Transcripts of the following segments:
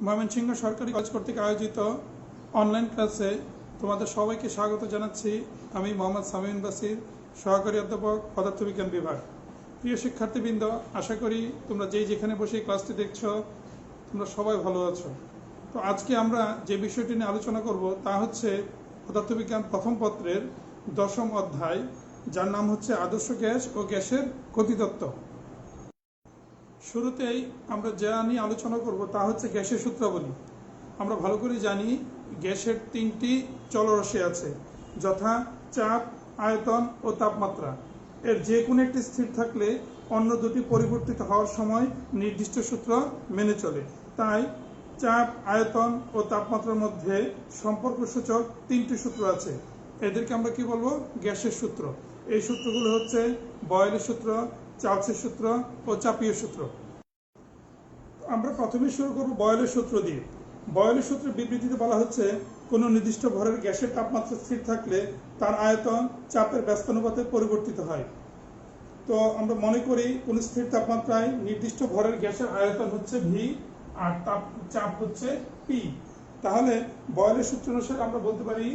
ময়মনসিংহ সরকারি কলেজ কর্তৃক আয়োজিত অনলাইন ক্লাসে তোমাদের সবাইকে স্বাগত জানাচ্ছি। আমি মোহাম্মদ সামিউন বাসির, সহকারী অধ্যাপক, পদার্থবিজ্ঞান বিভাগ। প্রিয় শিক্ষার্থীবৃন্দ, আশা করি তোমরা যেখানে বসে ক্লাসটি দেখছো তোমরা সবাই ভালো আছো। তো আজকে আমরা যে বিষয়টি নিয়ে আলোচনা করব তা হচ্ছে পদার্থবিজ্ঞান প্রথম পত্রের 10ম অধ্যায়, যার নাম হচ্ছে আদর্শ গ্যাস ও গ্যাসের গতিতত্ত্ব। শুরুতেই আমরা যা নিয়ে আলোচনা করব তা হচ্ছে গ্যাসের সূত্রাবলী। আমরা ভালো করে জানি গ্যাসের 3টি চলরাশি আছে, যথা চাপ, আয়তন ও তাপমাত্রা। এর যে কোনো একটি স্থির থাকলে অন্য দুটি পরিবর্তিত হওয়ার সময় নির্দিষ্ট সূত্র মেনে চলে। তাই চাপ, আয়তন ও তাপমাত্রার মধ্যে সম্পর্কসূচক 3টি সূত্র আছে। এদেরকে আমরা কি বলবো? গ্যাসের সূত্র। এই সূত্রগুলো হচ্ছে বয়েলের সূত্র, চার্লসের সূত্র ও চাপীয় সূত্র। আমরা প্রথমে শুরু করব বয়েলের সূত্র দিয়ে। বয়েলের সূত্রের বিবৃতিতে বলা হচ্ছে, কোনো নির্দিষ্ট ভরের গ্যাসের তাপমাত্রা স্থির থাকলে তার আয়তন চাপের ব্যস্তানুপাতে পরিবর্তিত হয়। তো আমরা মনে করি কোন স্থির তাপমাত্রায় নির্দিষ্ট ভরের গ্যাসের আয়তন হচ্ছে ভি আর চাপ হচ্ছে পি। তাহলে বয়েলের সূত্র অনুসারে আমরা বলতে পারি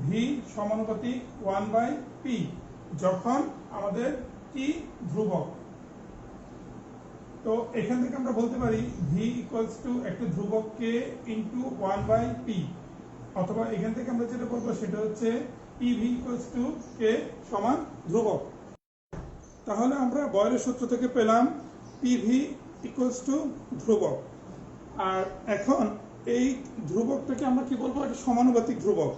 ভি সমানুপাতিক 1/পি, যখন আমাদের টি ধ্রুবক। তো এখান থেকে আমরা বলতে পারি ভি ইকুয়ালস টু একটা ধ্রুবক কে ইন্টু 1/পি, অথবা এখান থেকে আমরা যেটা বলবো সেটা হচ্ছে পিভি ইকুয়ালস টু কে সমান ধ্রুবক। তাহলে আমরা বয়েলের সূত্র থেকে পেলাম পিভি ইকুয়ালস টু ধ্রুবক। আর এখন এই ধ্রুবকটাকে আমরা কি বলবো? এটা সমানুপাতিক ধ্রুবক।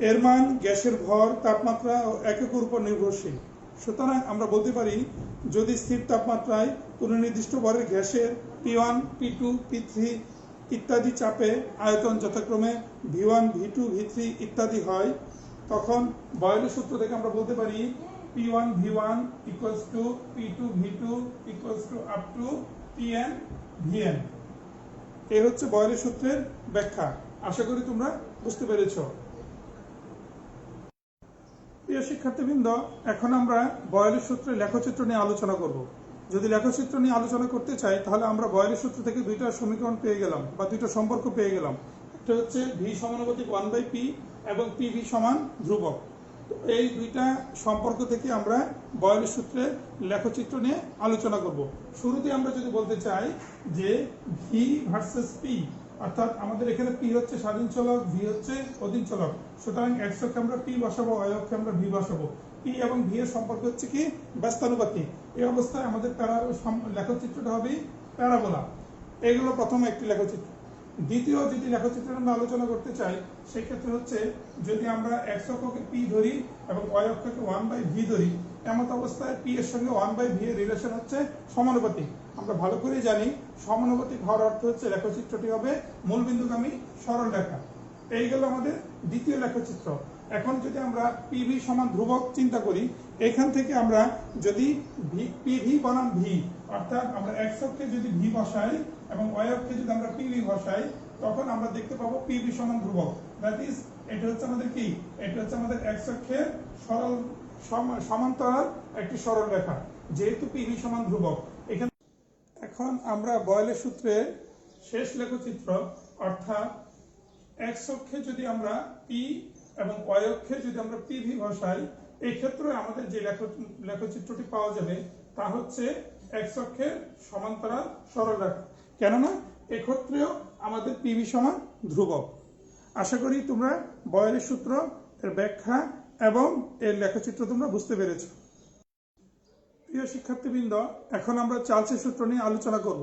এর মান গ্যাসের ভর, তাপমাত্রা ও এককের উপর নির্ভরশীল। সুতরাং আমরা বলতে পারি, যদি স্থির তাপমাত্রায় কোনো নির্দিষ্ট ভরের গ্যাসের P1, P2, P3 ইত্যাদি চাপে আয়তন যথাক্রমে V1, V2, V3 ইত্যাদি হয়, তখন বয়েলের সূত্র থেকে আমরা বলতে পারি P1 V1 equals to P2 V2 equals to up two Pn Vn। এই হচ্ছে বয়েলের সূত্রের ব্যাখ্যা। আশা করি তোমরা বুঝতে পেরেছো। প্রিয় শিক্ষার্থীবৃন্দ, এখন আমরা বয়েলের সূত্রের লেখচিত্র নিয়ে আলোচনা করব। যদি লেখচিত্র নিয়ে আলোচনা করতে চাই তাহলে আমরা বয়েলের সূত্র থেকে দুইটা সমীকরণ পেয়ে গেলাম বা দুইটা সম্পর্ক পেয়ে গেলাম। একটা হচ্ছে ভি সমানুপাতিক 1/পি এবং পিভি সমান ধ্রুবক। তো এই দুইটা সম্পর্ক থেকে আমরা বয়েলের সূত্রের লেখচিত্র নিয়ে আলোচনা করব। শুরুতে আমরা যদি বলতে চাই যে ভি ভার্সেস পি, অর্থাৎ আমাদের এখানে পি হচ্ছে স্বাধীন চলক, ভি হচ্ছে অধীন চলক। সুতরাং এক্স অক্ষে আমরা পি বসাবো, ওয়াই অক্ষে আমরা ভি বসাবো। পি এবং ভি এর সম্পর্ক হচ্ছে কি? ব্যস্তানুপাতিক। এই অবস্থায় আমাদের লেখচিত্রটা হবে প্যারাবোলা। এইগুলো প্রথম একটি লেখচিত্র। দ্বিতীয় যদি লেখচিত্র আমরা আলোচনা করতে চাই, সেই ক্ষেত্রে হচ্ছে যদি আমরা এক্স অক্ষকে পি ধরি এবং ওয়াই অক্ষকে 1/ভি ধরি, এমত অবস্থায় পি এর সঙ্গে 1/ভি এর রিলেশন হচ্ছে সমানুপাতিক। আমরা ভালো করে জানি সমানুপাতিক হওয়ার অর্থ হচ্ছে লেখচিত্রটি হবে মূলবিন্দুগামী সরল রেখা। এই গেল আমাদের দ্বিতীয় লেখচিত্র। এখন যদি আমরা পিভি সমান ধ্রুবক চিন্তা করি, এখান থেকে আমরা যদি পিভি বনাম ভি, অর্থাৎ আমরা এক্স অক্ষে যদি ভি বসাই এবং ওয়াই অক্ষে যদি আমরা পিভি বসাই, তখন আমরা দেখতে পাবো পিভি সমান ধ্রুবক। দ্যাট ইজ, এটা হচ্ছে আমাদের কি? এটা হচ্ছে আমাদের এক্স অক্ষের সরল সমান্তরাল একটি সরল রেখা, যেহেতু পিভি সমান ধ্রুবক। এখন আমরা বয়েলের সূত্রের শেষ লেখচিত্র, অর্থাৎ এক্স অক্ষে যদি আমরা পি এবং ওয়াই অক্ষে যদি আমরা পিভি বসাই, এই ক্ষেত্রে আমাদের যে লেখচিত্রটি পাওয়া যাবে তা হচ্ছে এক্স অক্ষের সমান্তরাল সরল রেখা। কেননা এক্ষেত্রেও আমাদের পিভি সমান ধ্রুবক। আশা করি তোমরা বয়েলের সূত্র, এর ব্যাখ্যা এবং এর লেখচিত্র তোমরা বুঝতে পেরেছো। প্রিয় শিক্ষার্থীবৃন্দ, এখন আমরা চার্লসের সূত্র নিয়ে আলোচনা করব।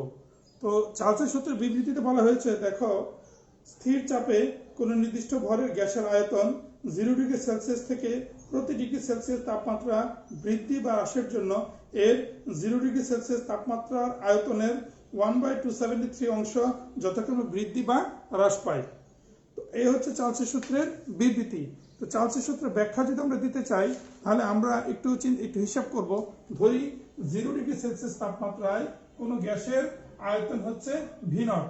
তো চার্লসের সূত্রের বিবৃতিতে বলা হয়েছে, দেখো, স্থির চাপে কোনো নির্দিষ্ট ভরের গ্যাসের আয়তন 0 ডিগ্রি সেলসিয়াস থেকে প্রতি ডিগ্রি সেলসিয়াস তাপমাত্রা বৃদ্ধি বা হ্রাসের জন্য এর 0 ডিগ্রি সেলসিয়াস তাপমাত্রার আয়তনের 1/273 অংশ যথাক্রমে বৃদ্ধি বা হ্রাস পায়। তো এই হচ্ছে চার্লসের সূত্রের বিবৃতি। তো চার্লসের সূত্রের ব্যাখ্যা যদি আমরা দিতে চাই, তাহলে আমরা একটু হিসাব করব। ধরি 0 ডিগ্রি সেলসিয়াস তাপমাত্রায় কোনো গ্যাসের আয়তন হচ্ছে ভি নট।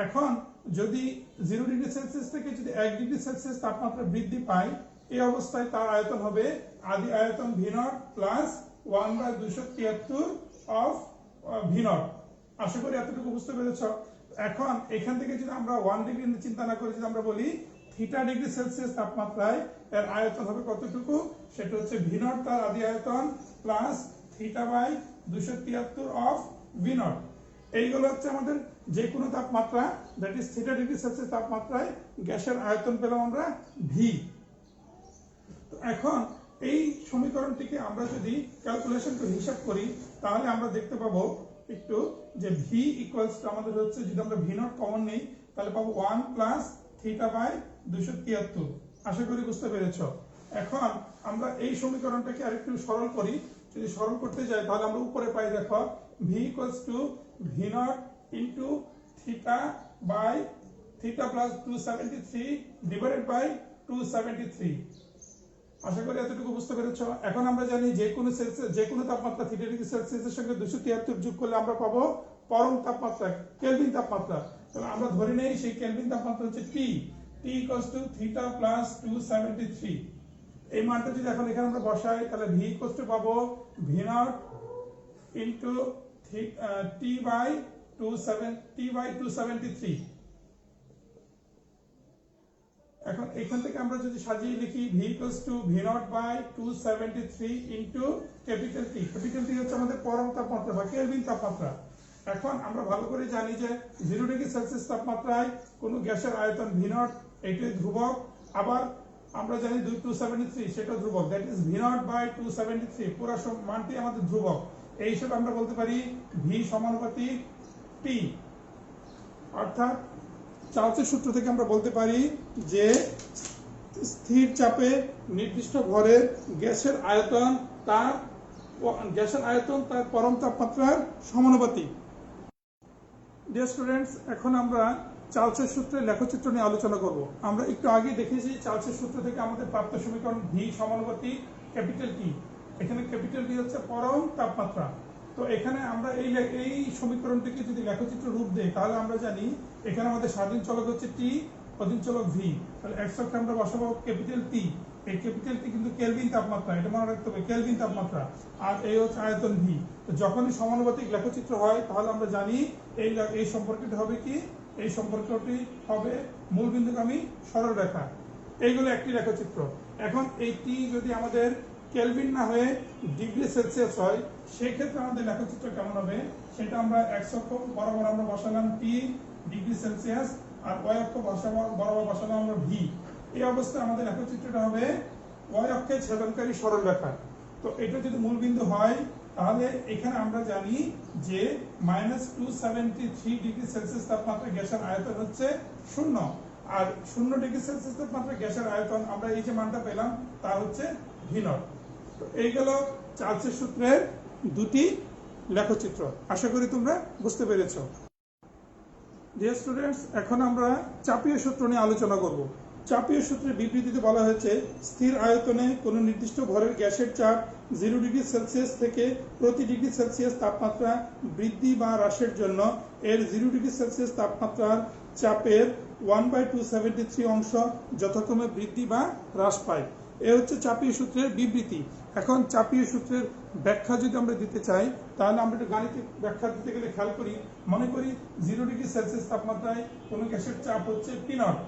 এখন যদি 0 ডিগ্রি সেলসিয়াস থেকে যদি 1 ডিগ্রি সেলসিয়াস তাপমাত্রা বৃদ্ধি পায়, এই অবস্থায় তার আয়তন হবে আদি আয়তন V naught plus 1/273 of V naught. আশা করি এতটুকু বুঝতে পেরেছ। এখন এখান থেকে যদি আমরা 1 ডিগ্রি চিন্তা না করে যদি আমরা বলি থিটা ডিগ্রি সেলসিয়াস তাপমাত্রায় এর আয়তন হবে কতটুকু, সেটা হচ্ছে ভি নট তার আদি আয়তন plus theta by 273 of V naught. এইগুলো হচ্ছে আমাদের যে কোনো তাপমাত্রা, that is theta degree Celsius তাপমাত্রায় গ্যাসের আয়তন পেলাম আমরা ভি। এখন এই সমীকরণটিকে আমরা যদি ক্যালকুলেশন করে হিসাব করি তাহলে আমরা দেখতে পাবো একটু যে ভি ইকুয়ালস টু আমাদের হচ্ছে, যদি আমরা ভি নট কমন নেই তাহলে পাবো 1 প্লাস থিটা বাই 273। আশা করি বুঝতে পেরেছ। এখন আমরা এই সমীকরণটাকে আরেকটু সরল করি। যদি সরল করতে যাই তাহলে আমরা উপরে পাই, দেখো V equals to V naught into theta by theta plus 273 divided by 273। আশা করি এতটুকু বুঝতে পেরেছ। এখন আমরা জানি যে কোনো তাপমাত্রা থিটা ডিগ্রি সেলসিয়াসের সঙ্গে 273 যোগ করলে আমরা পাবো পরম তাপমাত্রা, কেলভিন তাপমাত্রা। তাহলে আমরা ধরে নেই সেই কেলভিন তাপমাত্রা হচ্ছে T equals to theta plus 273। এই মানটা যদি এখন এখানে আমরা বসাই তাহলে ভি ইকুয়ালস টু পাবো V naught into T by 273। এখন এখান থেকে আমরা যদি সাজিয়ে লিখি V equals to V naught by 273 into capital T. Capital T হচ্ছে আমাদের পরম তাপমাত্রা বা কেলভিন তাপমাত্রা। এখন আমরা ভালো করে জানি যে 0 ডিগ্রি সেলসিয়াস তাপমাত্রায় কোনো গ্যাসের আয়তন ভি নট এটি ধ্রুবক, আবার আমরা জানি 273 সেটা ধ্রুবক, that is V naught by 273 পুরো মানটি আমাদের ধ্রুবক। এই হিসেবে আমরা বলতে পারি ভি সমানুপাতিক টি। অর্থাৎ চার্লসের সূত্র থেকে আমরা বলতে পারি যে স্থির চাপে নির্দিষ্ট ভরের গ্যাসের আয়তন তার পরম তাপমাত্রার সমানুপাতিক। ডিয়ার স্টুডেন্টস, এখন আমরা চার্লসের সূত্রের লেখচিত্র নিয়ে আলোচনা করব। আমরা একটু আগে দেখেছি চার্লসের সূত্র থেকে আমাদের প্রাপ্ত সমীকরণ ভি সমানুপাতিক ক্যাপিটাল টি। এখানে ক্যাপিটাল টি হচ্ছে পরম তাপমাত্রা। তো এখানে আমরা এই সমীকরণটিকে যদি লেখচিত্র রূপ দেই তাহলে আমরা জানি এখানে আমাদের স্বাধীন চলক হচ্ছে টি, অধীন চলক ভি। তাহলে এক্স অক্ষে আমরা বসাবো ক্যাপিটাল টি। এই ক্যাপিটাল টি কিন্তু কেলভিন তাপমাত্রা, এটা মনে রাখতে হবে কেলভিন তাপমাত্রা। আর এই হচ্ছে আয়তন ভি। তো যখনই সমানুপাতিক লেখচিত্র হয় তাহলে আমরা জানি এই সম্পর্কটি হবে কি, এই সম্পর্কটি হবে মূলবিন্দুগামী সরলরেখা। এইগুলো একটি লেখচিত্র। এখন এই টি যদি আমাদের কেলভিন না হয়ে ডিগ্রি সেলসিয়াস হয় সেক্ষেত্রে আমাদের লেখচিত্র কেমন হবে সেটা আমরা এক্স অক্ষ বরাবর আমরা বসালাম টি ডিগ্রি সেলসিয়াস, আর ওয়াই অক্ষ বরাবর বসালাম আমরা ভি। এই অবস্থায় আমাদের লেখচিত্রটা হবে ওয়াই অক্ষে ছেদনকারী সরলরেখা। তো এটা যদি মূলবিন্দু হয় তাহলে এখানে আমরা জানি যে -273 ডিগ্রি সেলসিয়াস তাপমাত্রা গ্যাসের আয়তন হচ্ছে 0, আর 0 ডিগ্রি সেলসিয়াস তাপমাত্রা গ্যাসের আয়তন আমরা এই যে মানটা পেলাম তা হচ্ছে ভি নট। তো এই গেল চার্লসের সূত্রের দুটি লেখচিত্র। আশা করি তোমরা বুঝতে পেরেছো। ডিয়ার স্টুডেন্টস, এখন আমরা চাপীয় সূত্র নিয়ে আলোচনা করব। চাপীয় সূত্রের বিবৃতিতে বলা হয়েছে স্থির আয়তনে কোনো নির্দিষ্ট ভরের গ্যাসের চাপ 0 ডিগ্রি সেলসিয়াস থেকে প্রতি ডিগ্রি সেলসিয়াস তাপমাত্রা বৃদ্ধি বা হ্রাসের জন্য এর 0 ডিগ্রি সেলসিয়াস তাপমাত্রার চাপের 1/273 অংশ যথাক্রমে বৃদ্ধি বা হ্রাস পায়। এ হচ্ছে চাপীয় সূত্রের বিবৃতি। এখন চাপীয় সূত্রের ব্যাখ্যা যদি আমরা দিতে চাই তাহলে আমরা একটু গাণিতিক ব্যাখ্যা দিতে গেলে খেয়াল করি। মনে করি 0 ডিগ্রি সেলসিয়াস তাপমাত্রায় কোনো গ্যাসের চাপ হচ্ছে পি নট।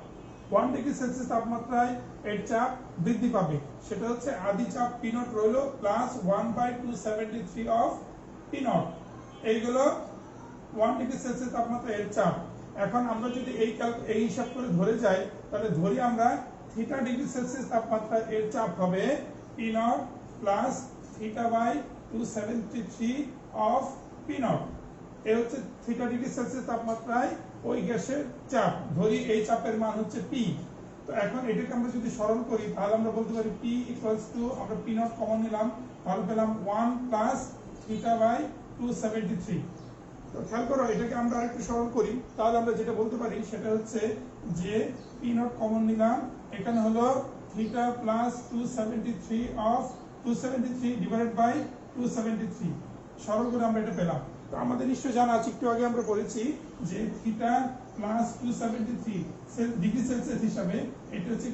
1 ডিগ্রি সেলসিয়াস তাপমাত্রায় এর চাপ বৃদ্ধি পাবে, সেটা হচ্ছে আদি চাপ পি নট রইল প্লাস 1/273 অফ পি নট। এইগুলো 1 ডিগ্রি সেলসিয়াস তাপমাত্রা এর চাপ। এখন আমরা যদি এই হিসাব করে ধরে যাই তাহলে ধরি আমরা থিটা ডিগ্রি সেলসিয়াস তাপমাত্রায় এর চাপ হবে P naught plus theta by 273 of P naught. এই হচ্ছে থিটা ডিগ্রি সেলসিয়াস তাপমাত্রায় ওই গ্যাসের চাপ। ধরি এই চাপের মান হচ্ছে পি। তো এখন এটাকে আমরা যদি সরল করি তাহলে আমরা বলতে পারি পি ইকুয়ালস টু, আমরা পি নট কমন নিলাম তাহলে পেলাম 1 প্লাস থিটা বাই 273। তো খেয়াল করো এটাকে আমরা আরেকটু সরল করি তাহলে আমরা যেটা বলতে পারি সেটা হচ্ছে যে পি নট কমন নিলাম, এখানে হলো theta plus 273 of 273 divided by 273। সরল করে আমরা এটা পেলাম। তো আমাদের নিশ্চয় জানা আছে, একটু আগে আমরা বলেছি যে থিটা প্লাস 273 ডিগ্রি সেলসিয়াস হিসাবে এটা হচ্ছে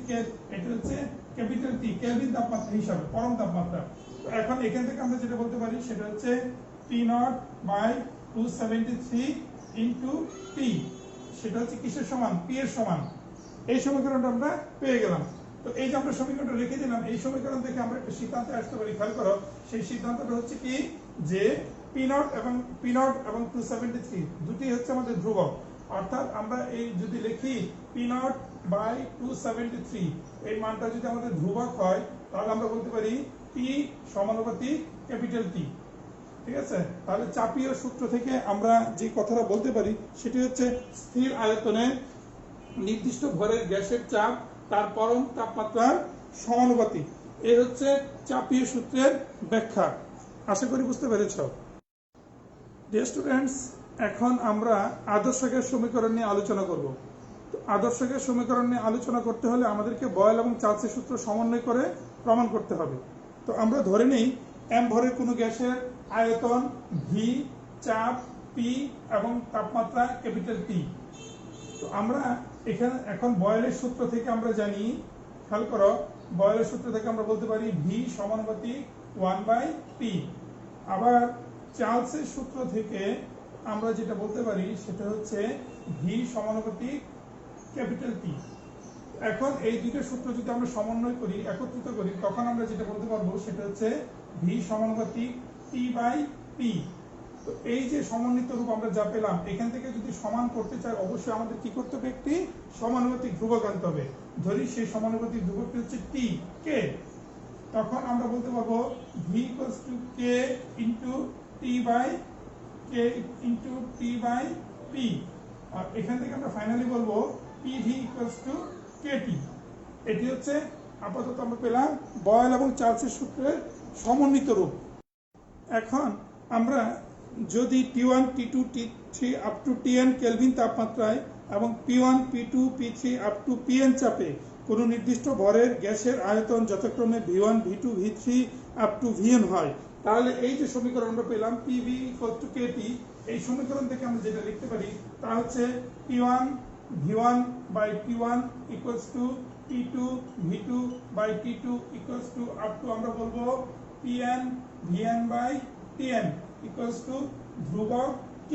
ক্যাপিটাল টি কেলভিন তাপমাত্রা হিসাবে পরম তাপমাত্রা। তো এখন এখান থেকে আমরা যেটা বলতে পারি সেটা হচ্ছে P not by 273 into T. সেটা হচ্ছে কিসের সমান, পি এর সমান। এই সমীকরণটা আমরা পেয়ে গেলাম। তো এই যে আমরা সমীকরণটা লিখে দিলাম, এই সমীকরণ থেকে আমরা একটা সিদ্ধান্তে আসতে পারি। খেয়াল করো, সেই সিদ্ধান্তটা হচ্ছে কি, যে পি নট এবং 273 দুটি হচ্ছে আমাদের ধ্রুবক। অর্থাৎ আমরা এই যদি লিখি পি নট বাই 273, এই মানটা যদি আমাদের ধ্রুবক হয়, তাহলে আমরা বলতে পারি পি সমানুপাতিক ক্যাপিটাল টি। ঠিক আছে, তাহলে চাপীয় সূত্র থেকে আমরা যে কথাটা বলতে পারি সেটি হচ্ছে স্থির আয়তনে নির্দিষ্ট ভরের গ্যাসের চাপ তার পরম তাপমাত্রার সমানুপাতিক। এই হচ্ছে চাপীয় সূত্রের ব্যাখ্যা। আশা করি বুঝতে পেরেছ। ডিয়ার স্টুডেন্টস, এখন আমরা আদর্শ গ্যাস সমীকরণ নিয়ে আলোচনা করব। তো আদর্শ গ্যাস সমীকরণ নিয়ে আলোচনা করতে হলে আমাদেরকে বয়েল এবং চার্লসের সূত্র সমন্বয় করে প্রমাণ করতে হবে। তো আমরা ধরে নেই এম ভরের কোনো গ্যাসের আয়তন ভি, চাপ পি এবং তাপমাত্রা ক্যাপিটাল টি। তো আমরা এখানে এখন বয়েলের সূত্র থেকে আমরা জানি, খেয়াল করো, বয়েলের সূত্র থেকে আমরা বলতে পারি ভি সমানুপাতিক 1/p। আবার চার্লসের সূত্র থেকে আমরা যেটা বলতে পারি সেটা হচ্ছে ভি সমানুপাতিক ক্যাপিটাল টি। এখন এই দুটো সূত্র যদি আমরা সমন্বয় করি, একত্রিত করি, তখন আমরা যেটা বলতে পারবো সেটা হচ্ছে ভি সমানুপাতিক টি/পি। তো এই যে সমন্বিত রূপ আমরা যা পেলাম, এখান থেকে যদি সমান করতে চাই, অবশ্যই আমাদের কি করতে হবে, একটি সমানুপাতিক ধ্রুবক আনতে হবে। ধরি সেই সমানুপাতিক ধ্রুবকটি হচ্ছে টি, কে। তখন আমরা বলতে পারবো V equals to K into T P. আর এখান থেকে আমরা ফাইনালি বলবো পিভি ইকুয়ালস টু কেটি। এটি হচ্ছে আপাতত আমরা পেলাম বয়েল এবং চার্লসের সূত্রের সমন্বিত রূপ। এখন আমরা যদি T1, T2, T3 up to Tn kelvin তাপমাত্রায় এবং P1, P2, P3 up to Pn চাপে কোনো নির্দিষ্ট ভরের গ্যাসের আয়তন যথাক্রমে V1, V2, V3 up to Vn হয়, তাহলে এই যে সমীকরণ আমরা পেলাম PV ইকুয়াল টু KT, এই সমীকরণ থেকে আমরা যেটা লিখতে পারি তা হচ্ছে P1 V1 by T1 equals to T2 V2 by T2 equals to up to আমরা বলবো Pn Vn by Tn equals to ধ্রুবক k।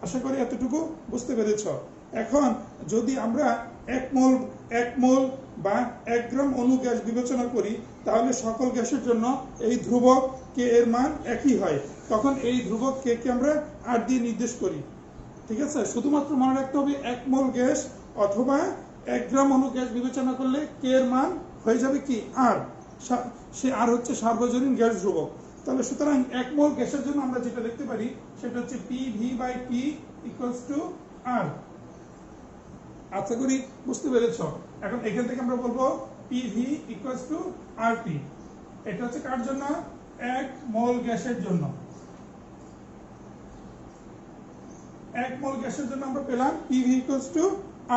আশা করি এতটুকু বুঝতে পেরেছ। এখন যদি আমরা এক মোল বা 1 গ্রাম অণু গ্যাস বিবেচনা করি, তাহলে সকল গ্যাসের জন্য এই ধ্রুবক কে এর মান একই হয়। তখন এই ধ্রুবক কে কে আমরা আর দিয়ে নির্দেশ করি। ঠিক আছে, শুধুমাত্র মনে রাখতে হবে 1 মোল গ্যাস অথবা 1 গ্রাম অণু গ্যাস বিবেচনা করলে কে এর মান হয়ে যাবে কি আর। সে আর হচ্ছে সার্বজনীন গ্যাস ধ্রুবক। তাহলে সুতরাং 1 মোল গ্যাসের জন্য আমরা যেটা লিখতে পারি সেটা হচ্ছে PV by T equals to R. আশা করি বুঝতে পেরেছ। এখন এখান থেকে আমরা বলবো পিভি ইকুয়ালস টু আরটি। এটা হচ্ছে কার জন্য, 1 মোল গ্যাসের জন্য। 1 মোল গ্যাসের জন্য আমরা পেলাম পিভি ইকুয়ালস টু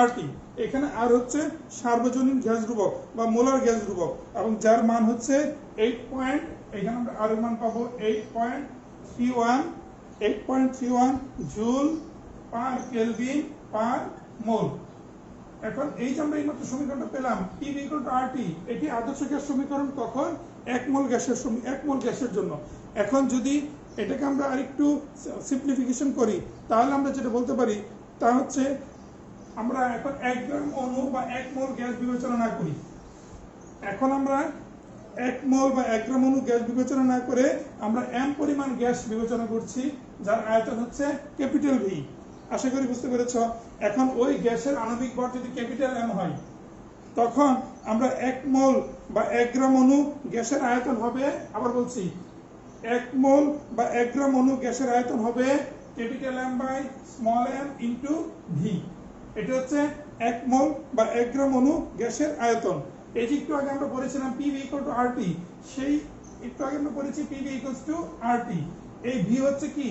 আরটি। এখানে আর হচ্ছে সার্বজনীন গ্যাস ধ্রুবক বা মোলার গ্যাস ধ্রুবক, এবং যার মান হচ্ছে 8. এখানে আমরা আর এর মান পাবো 8.31 জুল পার কেলভিন পার মোল। এখন এই যে আমরা এইমাত্র সমীকরণটা পেলাম PV ইকুয়াল টু RT, এটি আদর্শ গ্যাস সমীকরণ তখন 1 মোল গ্যাসের জন্য। এখন যদি এটাকে আমরা আরেকটু সিম্পলিফিকেশন করি, তাহলে আমরা যেটা বলতে পারি তা হচ্ছে আমরা এখন 1 গ্রাম অণু বা 1 মোল গ্যাস বিবেচনা না করি। এখন আমরা 1 মোল বা 1 গ্রাম অণু গ্যাস বিবেচনা না করে আমরা m পরিমাণ গ্যাস বিবেচনা করছি, যার আয়তন হচ্ছে ক্যাপিটাল ভি। আশা করি বুঝতে পেরেছ। এখন ওই গ্যাসের আণবিক ভর যদি ক্যাপিটাল এম হয়, তখন আমরা 1 মোল বা 1 গ্রাম অণু গ্যাসের আয়তন হবে, আবার বলছি 1 মোল বা 1 গ্রাম অণু গ্যাসের আয়তন হবে capital M by small M into V. এটা হচ্ছে 1 মোল বা 1 গ্রাম অণু গ্যাসের আয়তন। এই যে একটু আগে আমরা পড়েছিলাম পিভি ইকুয়াল টু আরটি, সেই একটু আগে আমরা পড়েছি পিভি ইকুয়ালস টু আরটি। এই ভি হচ্ছে কি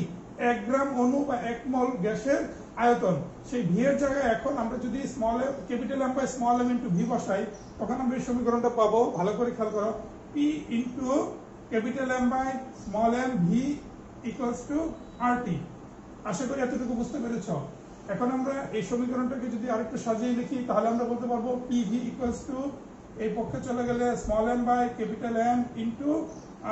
1 গ্রাম অণু বা 1 মোল গ্যাসের আয়তন। সেই ভি এর জায়গায় এখন আমরা যদি small M capital M by small M into V বসাই, তখন আমরা এই সমীকরণটা পাবো। ভালো করে খেয়াল করো, P into capital M by small M V equals to RT. আশা করি এতটুকু বুঝতে পেরেছ। এখন আমরা এই সমীকরণটাকে যদি আরেকটু সাজিয়ে লিখি, তাহলে আমরা বলতে পারবো পিভি ইকুয়ালস টু, এই পক্ষে চলে গেলে small M by capital M into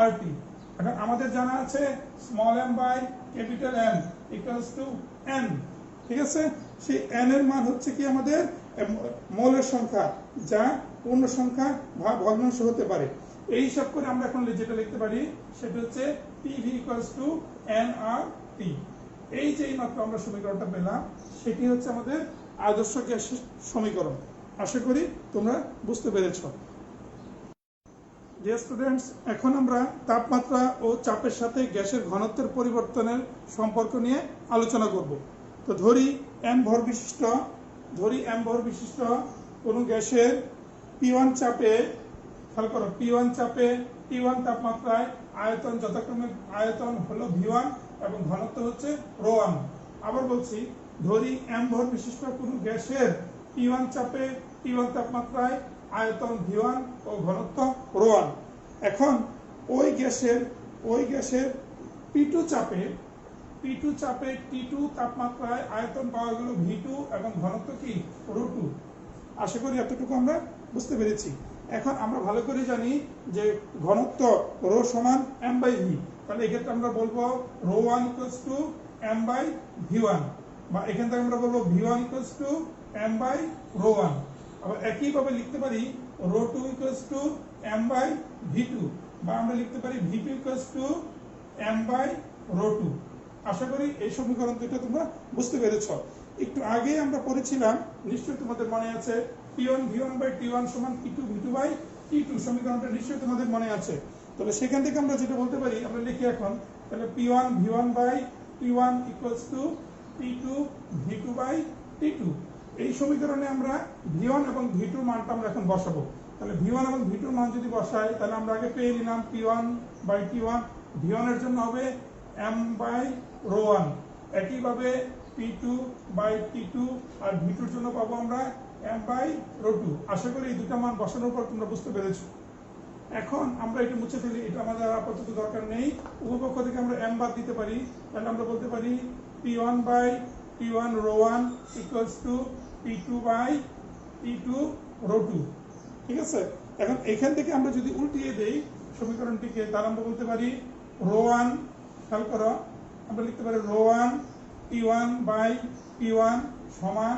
RT. এখন আমাদের জানা আছে small M by capital M equals to N. ঠিক আছে। সেই n এর মান হচ্ছে কি আমাদের মৌলের সংখ্যা, যা পূর্ণ সংখ্যা বা ভগ্নাংশ হতে পারে। এই হিসাব করে আমরা এখন যেটা লিখতে পারি সেটা হচ্ছে PV = nRT। এই যে মাত্র আমরা সমীকরণটা পেলাম সেটি হচ্ছে আমাদের আদর্শ গ্যাসের সমীকরণ। আশা করি তোমরা বুঝতে পেরেছ। ডিয়ার স্টুডেন্টস, এখন আমরা তাপমাত্রা ও চাপের সাথে গ্যাসের ঘনত্বের পরিবর্তনের সম্পর্ক নিয়ে আলোচনা করব। তো ধরি m ভর বিশিষ্ট কোনো গ্যাসের P1 চাপে, খেয়াল করো, P1 চাপে T1 তাপমাত্রায় আয়তন যথাক্রমে আয়তন হলো V1 এবং ঘনত্ব হচ্ছে ρ1। আবার বলছি, ধরি m ভর বিশিষ্ট কোনো গ্যাসের P1 চাপে T1 তাপমাত্রায় আয়তন V1 ও ঘনত্ব ρ1। এখন ওই গ্যাসের P2 চাপে T2 তাপমাত্রায় আয়তন পাওয়া গেল V2 এবং ঘনত্ব কি ρ2। আশা করি এতটুকু আমরা বুঝতে পেরেছি। এখন আমরা ভালো করে জানি যে ঘনত্ব ρ সমান m/v, তাহলে এক্ষেত্রে আমরা বলবো ρ1 = m/v1, বা এখান থেকে আমরা বলবো v1 = m/ρ1। আবার একইভাবে লিখতে পারি ρ2 = m/v2, বা আমরা লিখতে পারি v2 = m/ρ2। আশা করি এই সমীকরণ দুটো তোমরা বুঝতে পেরেছ। একটু আগে আমরা পড়েছিলাম, নিশ্চয়ই তোমাদের মনে আছে, P1 V1/T1 = P2 V2/T2 সমীকরণটা নিশ্চয়ই তোমাদের মনে আছে। তাহলে সেখান থেকে আমরা যেটা বলতে পারি, আমরা লিখি এখন, তাহলে P1 V1/T1 = P2 V2/T2। এই সমীকরণে আমরা V1 এবং V2 মানটা আমরা এখন বসাবো। তাহলে V1 এবং V2 মান যদি বসাই, তাহলে আমরা আগে পেয়ে নিলাম P1/T1, V1 এর জন্য হবে m/ρ1। একইভাবে P2/T2 আর V2 এর জন্য পাবো আমরা m/ρ2। আশা করি এই দুটো মান বসানোর পর তোমরা বুঝতে পেরেছো। এখন আমরা এটা মুছে ফেলি, এটা আমাদের আপাতত দরকার নেই। উপপক্ষ থেকে আমরা m বাদ দিতে পারি, তাহলে আমরা বলতে পারি P1/T1 ρ1 = P2/T2 ρ2। ঠিক আছে। এখন এখান থেকে আমরা যদি উল্টিয়ে দেই সমীকরণটিকে, তাহলে আমরা বলতে পারি ρ1, খেয়াল করো, আমরা লিখতে পারি ρ1 T1/P1 সমান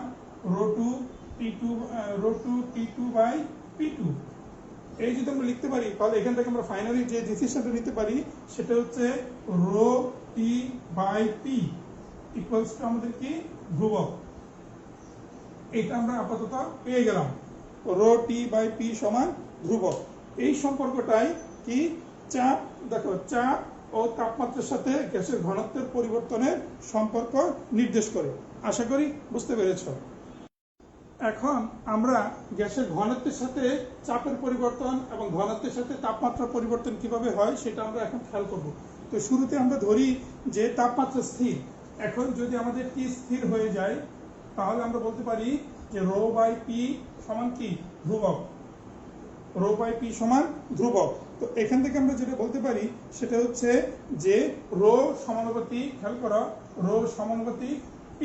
ρ2 T2/P2। এই যদি আমরা লিখতে পারি, তাহলে এখান থেকে আমরা ফাইনালি যে ডিসিশনটা নিতে পারি সেটা হচ্ছে ρT/P = আমাদের কি ধ্রুবক। এটা আমরা আপাতত পেয়ে গেলাম, ρT/P সমান ধ্রুবক। এই সম্পর্কটাই কি চাপ, দেখো, চাপ ও তাপমাত্রার সাথে গ্যাসের ঘনত্বের পরিবর্তনের সম্পর্ক নির্দেশ করে। আশা করি বুঝতে পেরেছ। এখন আমরা গ্যাসের ঘনত্বের সাথে চাপের পরিবর্তন এবং ঘনত্বের সাথে তাপমাত্রার পরিবর্তন কিভাবে হয় সেটা আমরা এখন খেয়াল করব। তো শুরুতে আমরা ধরি যে তাপমাত্রা স্থির। এখন যদি আমাদের T স্থির হয়ে যায়, তাহলে আমরা বলতে পারি যে ρ/P সমান কি ধ্রুবক, ρ/P সমান ধ্রুবক। তো এখান থেকে আমরা যেটা বলতে পারি সেটা হচ্ছে যে ρ সমানুপাতি, খেয়াল করো, ρ সমানুপাতি P,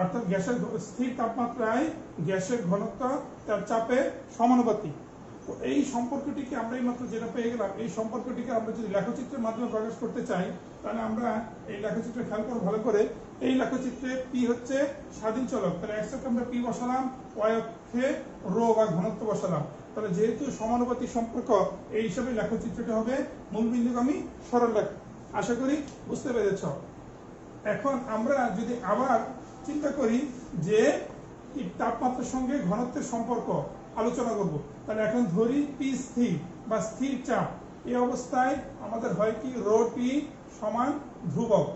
অর্থাৎ গ্যাসের স্থির তাপমাত্রায় গ্যাসের ঘনত্ব তার চাপের সমানুপাতিক। তো এই সম্পর্কটিকে আমরা এই মাত্র যেটা পেয়ে গেলাম, এই সম্পর্কটিকে আমরা যদি লেখচিত্রের মাধ্যমে প্রকাশ করতে চাই, তাহলে আমরা এই লেখচিত্রে খেয়াল করো ভালো করে। এই লেখচিত্রে P হচ্ছে স্বাধীন চলক, তাহলে x অক্ষে আমরা P বসালাম, y অক্ষে ρ বা ঘনত্ব বসালাম। তাহলে যেহেতু সমানুপাতিক সম্পর্ক, এই হিসাবে লেখচিত্রটা হবে মূলবিন্দুগামী সরলরেখা। আশা করি বুঝতে পেরেছ। এখন আমরা যদি আবার চিন্তা করি যে তাপমাত্রার সঙ্গে ঘনত্বের সম্পর্ক আলোচনা করব, তাহলে এখন ধরি P স্থির বা স্থির চাপ। এই অবস্থায় আমাদের হয় কি ρT সমান ধ্রুবক,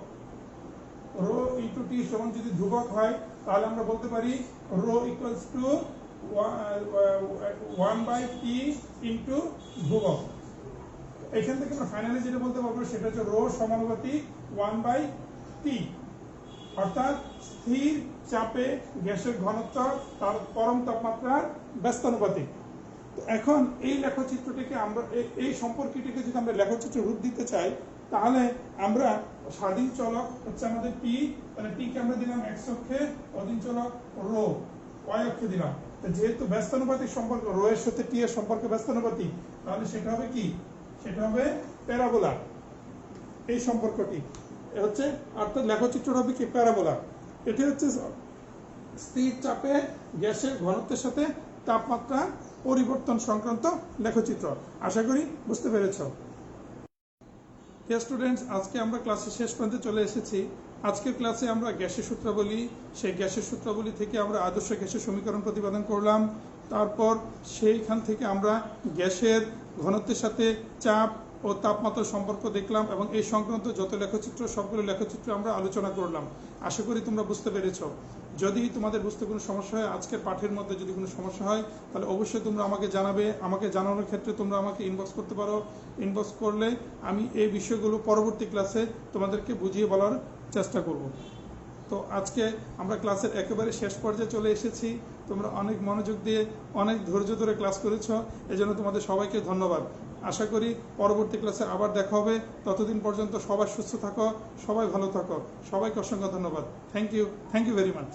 ρ/T সমান যদি ধ্রুবক হয়, তাহলে আমরা বলতে পারি ρ = 1/T × ধ্রুবক। এখান থেকে আমরা ফাইনালি যেটা বলতে পারবো সেটা হচ্ছে ρ সমানুপাতিক 1/T, অর্থাৎ স্থির চাপে গ্যাসের ঘনত্ব তার পরম তাপমাত্রার ব্যস্তানুপাতিক। তো এখন এই লেখচিত্রটিকে আমরা, এই সম্পর্কটিকে যদি আমরা লেখচিত্রে রূপ দিতে চাই, তাহলে আমরা স্বাধীন চলক হচ্ছে আমাদের T, তাহলে T কে আমরা দিলাম x অক্ষে, অধীন চলক ρ y অক্ষে দিলাম। যেহেতু ব্যস্তানুপাতিক সম্পর্ক, ρ এর সাথে T এর সম্পর্ক ব্যস্তানুপাতিক, তাহলে সেটা হবে কি, সেটা হবে প্যারাবোলা। এই সম্পর্কটি হচ্ছে, অর্থাৎ লেখচিত্রটা হবে কি প্যারাবোলা। এটি হচ্ছে স্থির চাপে গ্যাসের ঘনত্বের সাথে তাপমাত্রা পরিবর্তন সংক্রান্ত লেখচিত্র। আশা করি বুঝতে পেরেছ। স্টুডেন্টস, আজকে আমরা ক্লাসের শেষ প্রান্তে চলে এসেছি। আজকের ক্লাসে আমরা গ্যাসের সূত্রাবলী, সেই গ্যাসের সূত্রাবলী থেকে আমরা আদর্শ গ্যাসের সমীকরণ প্রতিপাদন করলাম। তারপর সেইখান থেকে আমরা গ্যাসের ঘনত্বের সাথে চাপ ও তাপমাত্রার সম্পর্ক দেখলাম এবং এই সংক্রান্ত যত লেখচিত্র সবগুলো লেখচিত্র আমরা আলোচনা করলাম। আশা করি তোমরা বুঝতে পেরেছ। যদি তোমাদের বুঝতে কোনো সমস্যা হয়, আজকের পাঠের মধ্যে যদি কোনো সমস্যা হয়, তাহলে অবশ্যই তোমরা আমাকে জানাবে। আমাকে জানানোর ক্ষেত্রে তোমরা আমাকে ইনবক্স করতে পারো। ইনবক্স করলে আমি এই বিষয়গুলো পরবর্তী ক্লাসে তোমাদেরকে বুঝিয়ে বলার চেষ্টা করব। তো আজকে আমরা ক্লাসের একেবারে শেষ পর্যায়ে চলে এসেছি। তোমরা অনেক মনোযোগ দিয়ে অনেক ধৈর্য ধরে ক্লাস করেছ, এজন্য তোমাদের সবাইকে ধন্যবাদ। আশা করি পরবর্তী ক্লাসে আবার দেখা হবে। ততদিন পর্যন্ত সবাই সুস্থ থাকো, সবাই ভালো থাকো। সবাইকে অসংখ্য ধন্যবাদ। Thank you very much.